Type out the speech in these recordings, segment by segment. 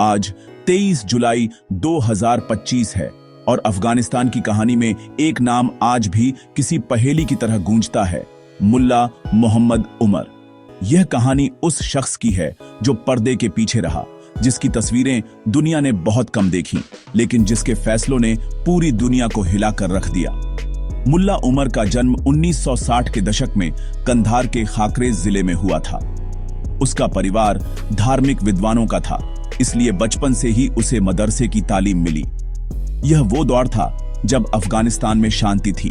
आज 23 जुलाई 2025 है और अफगानिस्तान की कहानी में एक नाम आज भी किसी पहेली की तरह गूंजता है, मुल्ला मोहम्मद उमर। यह कहानी उस शख्स की है जो पर्दे के पीछे रहा, जिसकी तस्वीरें दुनिया ने बहुत कम देखी, लेकिन जिसके फैसलों ने पूरी दुनिया को हिलाकर रख दिया। मुल्ला उमर का जन्म 1960 के दशक में कंधार के खाकरेज जिले में हुआ था। उसका परिवार धार्मिक विद्वानों का था, इसलिए बचपन से ही उसे मदरसे की तालीम मिली। यह वो दौर था जब अफगानिस्तान में शांति थी,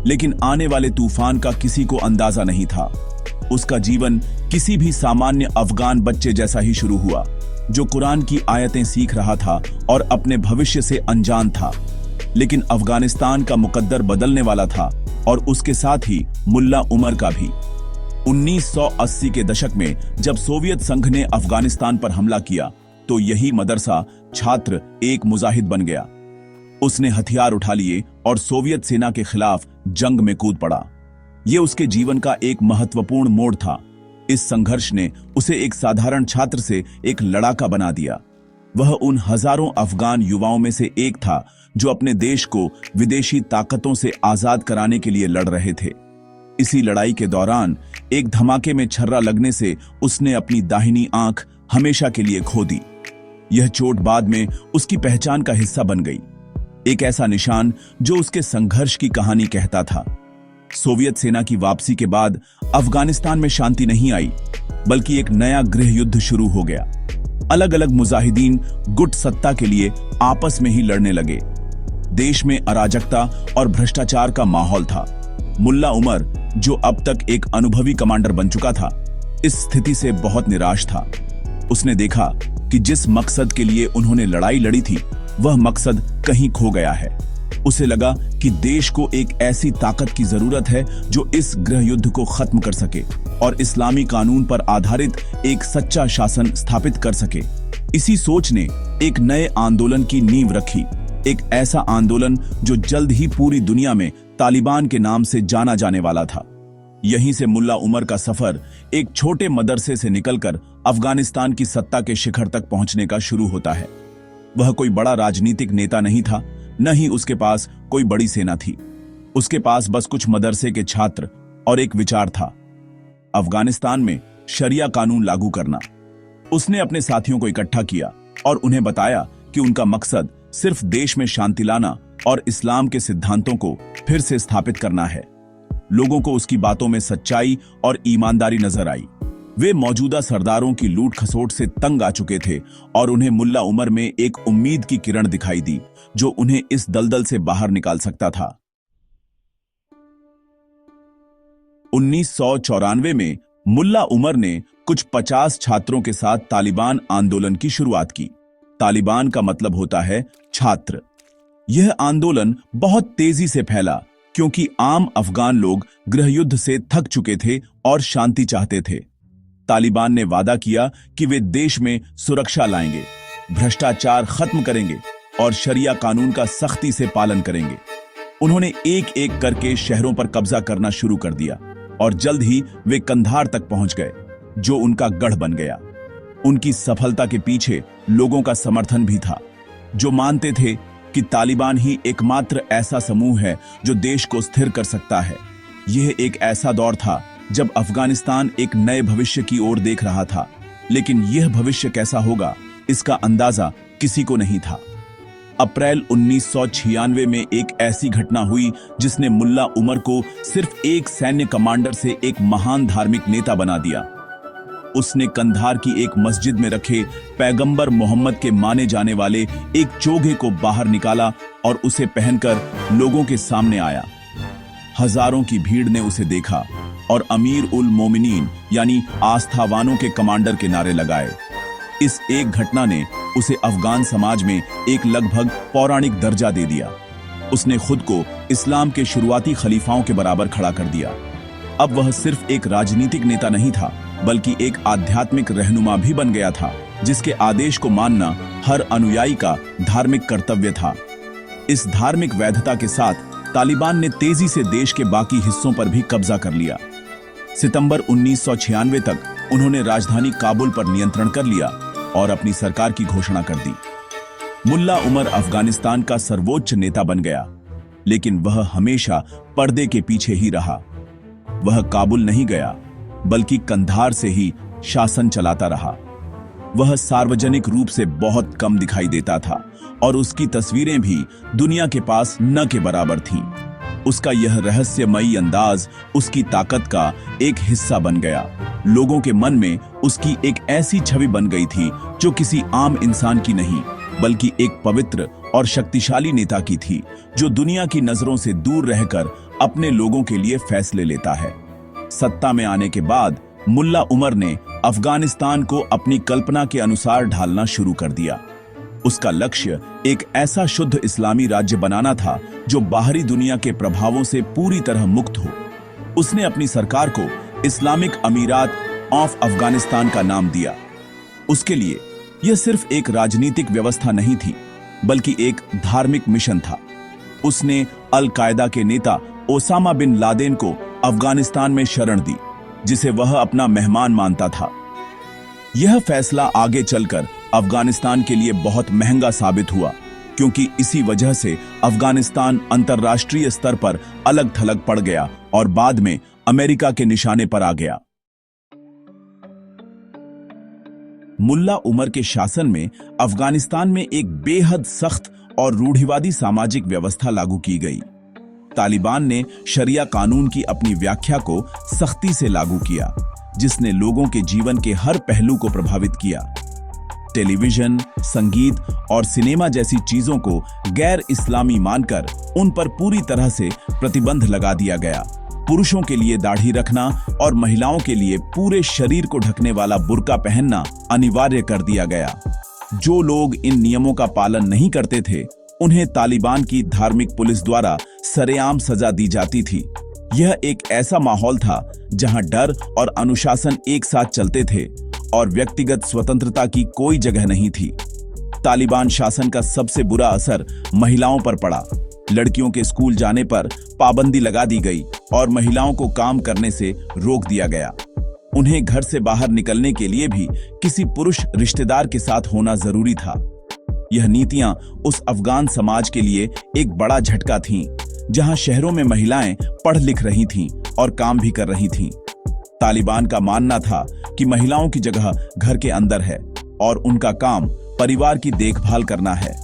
लेकिन आने वाले तूफान का किसी को अंदाजा नहीं था। उसका जीवन किसी भी सामान्य अफगान बच्चे जैसा ही शुरू हुआ, जो कुरान की आयतें सीख रहा था और अपने भविष्य से अनजान था। लेकिन अफगानिस्तान का मुकद्दर बदलने वाला था और उसके साथ ही मुल्ला उमर का भी। 1980 के दशक में जब सोवियत संघ ने अफगानिस्तान पर हमला किया, तो यही मदरसा छात्र एक मुजाहिद बन गया। उसने हथियार उठा लिए और सोवियत सेना के खिलाफ जंग में कूद पड़ा। यह उसके जीवन का एक महत्वपूर्ण मोड़ था। इस संघर्ष ने उसे एक साधारण छात्र से एक लड़ाका बना दिया। वह उन हजारों अफगान युवाओं में से एक था जो अपने देश को विदेशी ताकतों से आजाद कराने के लिए लड़ रहे थे। इसी लड़ाई के दौरान एक धमाके में छर्रा लगने से उसने अपनी दाहिनी आंख हमेशा के लिए खो दी। यह चोट बाद में उसकी पहचान का हिस्सा बन गई, एक ऐसा निशान जो उसके संघर्ष की कहानी कहता था। सोवियत सेना की वापसी के बाद अफगानिस्तान में शांति नहीं आई, बल्कि एक नया गृह युद्ध शुरू हो गया। अलग अलग मुजाहिदीन गुट सत्ता के लिए आपस में ही लड़ने लगे। देश में अराजकता और भ्रष्टाचार का माहौल था। मुल्ला उमर, जो अब तक एक अनुभवी कमांडर बन चुका था, इस स्थिति से बहुत निराश था। उसने देखा कि जिस मकसद के लिए उन्होंने लड़ाई लड़ी थी, वह मकसद कहीं खो गया है। उसे लगा कि देश को एक ऐसी ताकत की जरूरत है जो इस गृह युद्ध को खत्म कर सके और इस्लामी कानून पर आधारित एक सच्चा शासन स्थापित कर सके। इसी सोच ने एक नए आंदोलन की नींव रखी, एक ऐसा आंदोलन जो जल्द ही पूरी दुनिया में तालिबान के नाम से जाना जाने वाला था। यहीं से मुल्ला उमर का सफर एक छोटे मदरसे से निकलकर अफगानिस्तान की सत्ता के शिखर तक पहुंचने का शुरू होता है। वह कोई बड़ा राजनीतिक नेता नहीं था, न ही उसके पास कोई बड़ी सेना थी। उसके पास बस कुछ मदरसे के छात्र और एक विचार था, अफगानिस्तान में शरिया कानून लागू करना। उसने अपने साथियों को इकट्ठा किया और उन्हें बताया कि उनका मकसद सिर्फ देश में शांति लाना और इस्लाम के सिद्धांतों को फिर से स्थापित करना है। लोगों को उसकी बातों में सच्चाई और ईमानदारी नजर आई। वे मौजूदा सरदारों की लूट खसोट से तंग आ चुके थे और उन्हें मुल्ला उमर में एक उम्मीद की किरण दिखाई दी, जो उन्हें इस दलदल से बाहर निकाल सकता था। 1994 में मुल्ला उमर ने कुछ 50 छात्रों के साथ तालिबान आंदोलन की शुरुआत की। तालिबान का मतलब होता है छात्र। यह आंदोलन बहुत तेजी से फैला, क्योंकि आम अफगान लोग गृह युद्ध से थक चुके थे और शांति चाहते थे। तालिबान ने वादा किया कि वे देश में सुरक्षा लाएंगे, भ्रष्टाचार खत्म करेंगे और शरिया कानून का सख्ती से पालन करेंगे। उन्होंने एक एक करके शहरों पर कब्जा करना शुरू कर दिया और जल्द ही वे कंधार तक पहुंच गए, जो उनका गढ़ बन गया। उनकी सफलता के पीछे लोगों का समर्थन भी था, जो मानते थे कि तालिबान ही एकमात्र ऐसा समूह है जो देश को स्थिर कर सकता है। यह एक ऐसा दौर था जब अफगानिस्तान एक नए भविष्य की ओर देख रहा था, लेकिन यह भविष्य कैसा होगा, इसका अंदाजा किसी को नहीं था। अप्रैल 1996 में एक ऐसी घटना हुई जिसने मुल्ला उमर को सिर्फ एक सैन्य कमांडर से एक महान धार्मिक नेता बना दिया। उसने कंधार की एक मस्जिद में रखे पैगंबर मोहम्मद के माने जाने वाले एक चोगे को बाहर निकाला और उसे पहनकर लोगों के सामने आया। हजारों की भीड़ ने उसे देखा और अमीर उल मोमिनीन यानी आस्थावानों के कमांडर के नारे लगाए। इस एक घटना ने उसे अफगान समाज में एक लगभग पौराणिक दर्जा दे दिया। उसने खुद को इस्लाम के शुरुआती खलीफाओं के बराबर खड़ा कर दिया। अब वह सिर्फ एक राजनीतिक नेता नहीं था, बल्कि एक आध्यात्मिक रहनुमा भी बन गया था, जिसके आदेश को मानना हर अनुयायी का धार्मिक कर्तव्य था। इस धार्मिक वैधता के साथ तालिबान ने तेजी से देश के बाकी हिस्सों पर भी कब्जा कर लिया। सितंबर 1996 तक उन्होंने राजधानी काबुल पर नियंत्रण कर लिया और अपनी सरकार की घोषणा कर दी। मुल्ला उमर अफगानिस्तान का सर्वोच्च नेता बन गया, लेकिन वह हमेशा पर्दे के पीछे ही रहा। वह काबुल नहीं गया, बल्कि कंधार से ही शासन चलाता रहा। वह सार्वजनिक रूप से बहुत कम दिखाई देता था और उसकी तस्वीरें भी दुनिया के पास न के बराबर थीं। उसका यह रहस्यमयी अंदाज उसकी ताकत का एक हिस्सा बन गया। लोगों के मन में उसकी एक ऐसी छवि बन गई थी जो किसी आम इंसान की नहीं, बल्कि एक पवित्र और शक्तिशाली नेता की थी, जो दुनिया की नजरों से दूर रहकर अपने लोगों के लिए फैसले लेता है। सत्ता में आने के बाद मुल्ला उमर ने अफगानिस्तान को अपनी कल्पना के अनुसार ढालना शुरू कर दिया। उसका लक्ष्य एक ऐसा शुद्ध इस्लामी राज्य बनाना था जो बाहरी दुनिया के प्रभावों से पूरी तरह मुक्त हो। उसने अपनी सरकार को इस्लामिक अमीरात ऑफ अफगानिस्तान का नाम दिया। उसके लिए यह सिर्फ एक राजनीतिक व्यवस्था नहीं थी, बल्कि एक धार्मिक मिशन था। उसने अल कायदा के नेता ओसामा बिन लादेन को अफगानिस्तान में शरण दी, जिसे वह अपना मेहमान मानता था। यह फैसला आगे चलकर अफगानिस्तान के लिए बहुत महंगा साबित हुआ, क्योंकि इसी वजह से अफगानिस्तान अंतर्राष्ट्रीय स्तर पर अलग थलग पड़ गया और बाद में अमेरिका के निशाने पर आ गया। मुल्ला उमर के शासन में अफगानिस्तान में एक बेहद सख्त और रूढ़िवादी सामाजिक व्यवस्था लागू की गई। तालिबान ने शरिया कानून की अपनी व्याख्या को सख्ती से लागू किया, जिसने लोगों के जीवन के हर पहलू को प्रभावित किया। टेलीविजन, संगीत और सिनेमा जैसी चीजों को गैर इस्लामी मानकर उन पर पूरी तरह से प्रतिबंध लगा दिया गया। पुरुषों के लिए दाढ़ी रखना और महिलाओं के लिए पूरे शरीर को ढकने वाला बुर्का पहनना अनिवार्य कर दिया गया। जो लोग इन नियमों का पालन नहीं करते थे, उन्हें तालिबान की धार्मिक पुलिस द्वारा सरेआम सजा दी जाती थी। यह एक ऐसा माहौल था जहां डर और अनुशासन एक साथ चलते थे और व्यक्तिगत स्वतंत्रता की कोई जगह नहीं थी। तालिबान शासन का सबसे बुरा असर महिलाओं पर पड़ा। लड़कियों के स्कूल जाने पर पाबंदी लगा दी गई और महिलाओं को काम करने से रोक दिया गया। उन्हें घर से बाहर निकलने के लिए भी किसी पुरुष रिश्तेदार के साथ होना जरूरी था। यह नीतियां उस अफगान समाज के लिए एक बड़ा झटका थीं, जहां शहरों में महिलाएं पढ़ लिख रही थीं और काम भी कर रही थीं। तालिबान का मानना था कि महिलाओं की जगह घर के अंदर है और उनका काम परिवार की देखभाल करना है।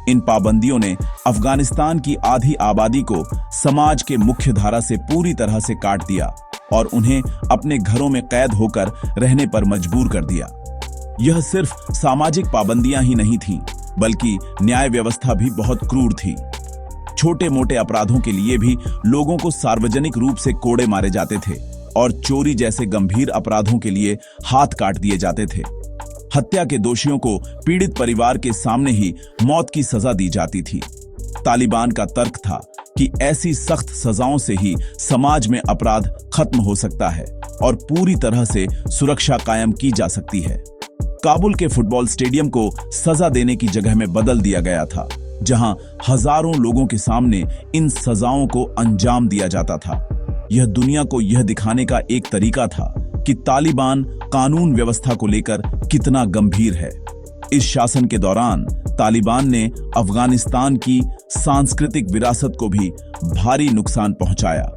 इन पाबंदियों ने अफगानिस्तान की आधी आबादी को समाज के मुख्य धारा से पूरी तरह से काट दिया और उन्हें अपने घरों में कैद होकर रहने पर मजबूर कर दिया। यह सिर्फ सामाजिक पाबंदियां ही नहीं थीं, बल्कि न्याय व्यवस्था भी बहुत क्रूर थी। छोटे मोटे अपराधों के लिए भी लोगों को सार्वजनिक रूप से कोड़े मारे जाते थे और चोरी जैसे गंभीर अपराधों के लिए हाथ काट दिए जाते थे। हत्या के दोषियों को पीड़ित परिवार के सामने ही मौत की सजा दी जाती थी। तालिबान का तर्क था कि ऐसी सख्त सजाओं से ही समाज में अपराध खत्म हो सकता है और पूरी तरह से सुरक्षा कायम की जा सकती है। काबुल के फुटबॉल स्टेडियम को सजा देने की जगह में बदल दिया गया था, जहां हजारों लोगों के सामने इन सजाओं को अंजाम दिया जाता था। यह दुनिया को यह दिखाने का एक तरीका था कि तालिबान कानून व्यवस्था को लेकर कितना गंभीर है। इस शासन के दौरान तालिबान ने अफगानिस्तान की सांस्कृतिक विरासत को भी भारी नुकसान पहुंचाया।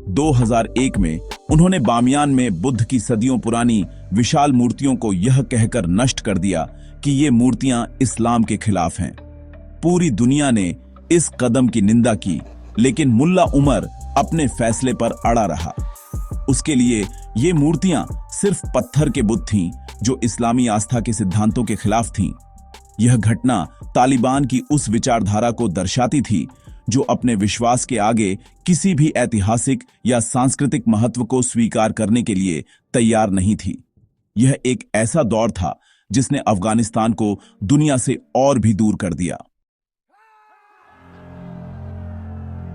2001 में उन्होंने बामियान में बुद्ध की सदियों पुरानी विशाल मूर्तियों को यह कहकर नष्ट कर दिया कि ये मूर्तियां इस्लाम के खिलाफ हैं। पूरी दुनिया ने इस कदम की निंदा की, लेकिन मुल्ला उमर अपने फैसले पर अड़ा रहा। उसके लिए ये मूर्तियां सिर्फ पत्थर के बुत थीं, जो इस्लामी आस्था के सिद्धांतों के खिलाफ थीं। यह घटना तालिबान की उस विचारधारा को दर्शाती थी जो अपने विश्वास के आगे किसी भी ऐतिहासिक या सांस्कृतिक महत्व को स्वीकार करने के लिए तैयार नहीं थी। यह एक ऐसा दौर था जिसने अफगानिस्तान को दुनिया से और भी दूर कर दिया।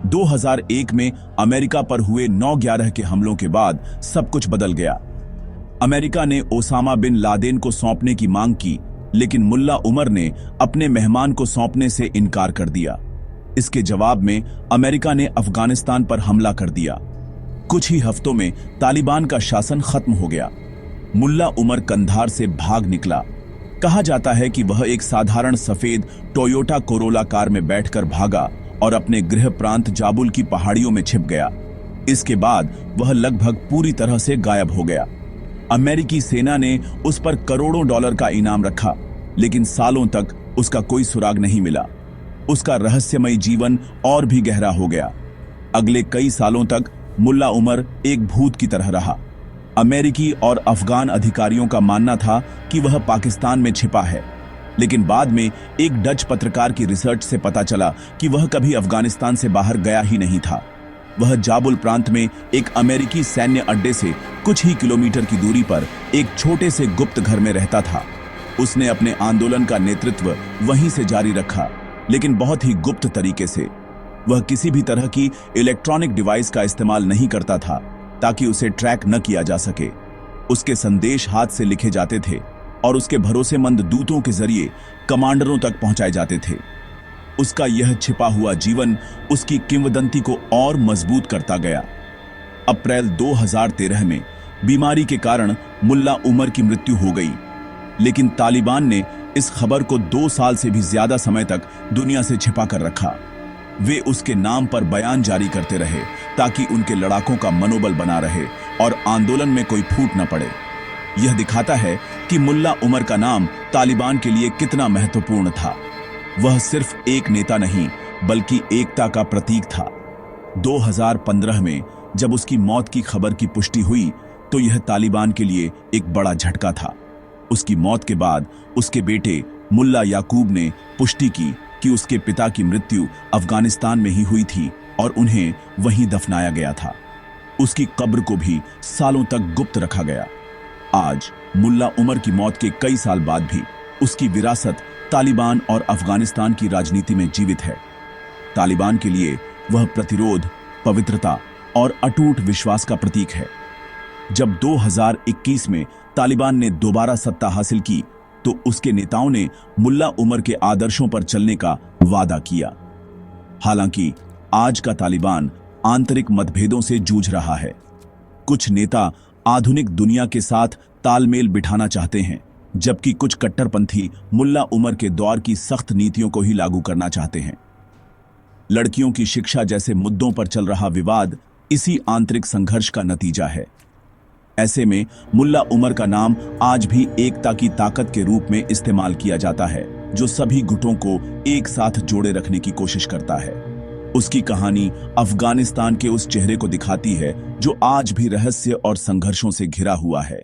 2001 में अमेरिका पर हुए 9/11 के हमलों के बाद सब कुछ बदल गया। अमेरिका ने ओसामा बिन लादेन को सौंपने की मांग की, लेकिन मुल्ला उमर ने अपने मेहमान को सौंपने से इनकार कर दिया। इसके जवाब में अमेरिका ने अफगानिस्तान पर हमला कर दिया। कुछ ही हफ्तों में तालिबान का शासन खत्म हो गया। मुल्ला उमर कंधार से भाग निकला कहा जाता है कि वह एक साधारण सफेद टोयोटा कोरोला कार में बैठकर भागा और अपने गृह प्रांत जाबुल की पहाड़ियों में छिप गया। इसके बाद वह लगभग पूरी तरह से गायब हो गया। अमेरिकी सेना ने उस पर करोड़ों डॉलर का इनाम रखा, लेकिन सालों तक उसका कोई सुराग नहीं मिला। उसका रहस्यमयी जीवन और भी गहरा हो गया। अगले कई सालों तक मुल्ला उमर एक भूत की तरह रहा। अमेरिकी और अफगान अधिकारियों का मानना था कि वह पाकिस्तान में छिपा है, लेकिन बाद में एक डच पत्रकार की रिसर्च से पता चला कि वह कभी अफगानिस्तान से बाहर गया ही नहीं था। वह जाबुल प्रांत में एक अमेरिकी सैन्य अड्डे से कुछ ही किलोमीटर की दूरी पर एक छोटे से गुप्त घर में रहता था। उसने अपने आंदोलन का नेतृत्व वहीं से जारी रखा, लेकिन बहुत ही गुप्त तरीके से। वह किसी भी तरह की इलेक्ट्रॉनिक डिवाइस का इस्तेमाल नहीं करता था ताकि उसे ट्रैक न किया जा सके। उसके संदेश हाथ से लिखे जाते थे और उसके भरोसेमंद दूतों के जरिए कमांडरों तक पहुंचाए जाते थे। उसका यह छिपा हुआ जीवन उसकी किंवदंती को और मजबूत करता गया। अप्रैल 2013 में बीमारी के कारण मुल्ला उमर की मृत्यु हो गई, लेकिन तालिबान ने इस खबर को 2 साल से भी ज्यादा समय तक दुनिया से छिपा कर रखा। वे उसके नाम पर बयान जारी करते रहे ताकि उनके लड़ाकों का मनोबल बना रहे और आंदोलन में कोई फूट न पड़े। यह दिखाता है कि मुल्ला उमर का नाम तालिबान के लिए कितना महत्वपूर्ण था। वह सिर्फ एक नेता नहीं, बल्कि एकता का प्रतीक था। 2015 में जब उसकी मौत की खबर की पुष्टि हुई तो यह तालिबान के लिए एक बड़ा झटका था। उसकी मौत के बाद उसके बेटे मुल्ला याकूब ने पुष्टि की कि उसके पिता की मृत्यु अफगानिस्तान में ही हुई थी और उन्हें वहीं दफनाया गया था। उसकी कब्र को भी सालों तक गुप्त रखा गया। आज मुल्ला उमर की मौत के कई साल बाद भी उसकी विरासत तालिबान और अफगानिस्तान की राजनीति में जीवित है। तालिबान के लिए वह प्रतिरोध, पवित्रता और अटूट विश्वास का प्रतीक है। जब 2021 में तालिबान ने दोबारा सत्ता हासिल की तो उसके नेताओं ने मुल्ला उमर के आदर्शों पर चलने का वादा किया। हालांकि आज का तालिबान आंतरिक मतभेदों से जूझ रहा है। कुछ नेता आधुनिक दुनिया के साथ तालमेल बिठाना चाहते हैं, जबकि कुछ कट्टरपंथी मुल्ला उमर के दौर की सख्त नीतियों को ही लागू करना चाहते हैं। लड़कियों की शिक्षा जैसे मुद्दों पर चल रहा विवाद इसी आंतरिक संघर्ष का नतीजा है। ऐसे में मुल्ला उमर का नाम आज भी एकता की ताकत के रूप में इस्तेमाल किया जाता है, जो सभी गुटों को एक साथ जोड़े रखने की कोशिश करता है। उसकी कहानी अफगानिस्तान के उस चेहरे को दिखाती है जो आज भी रहस्य और संघर्षों से घिरा हुआ है।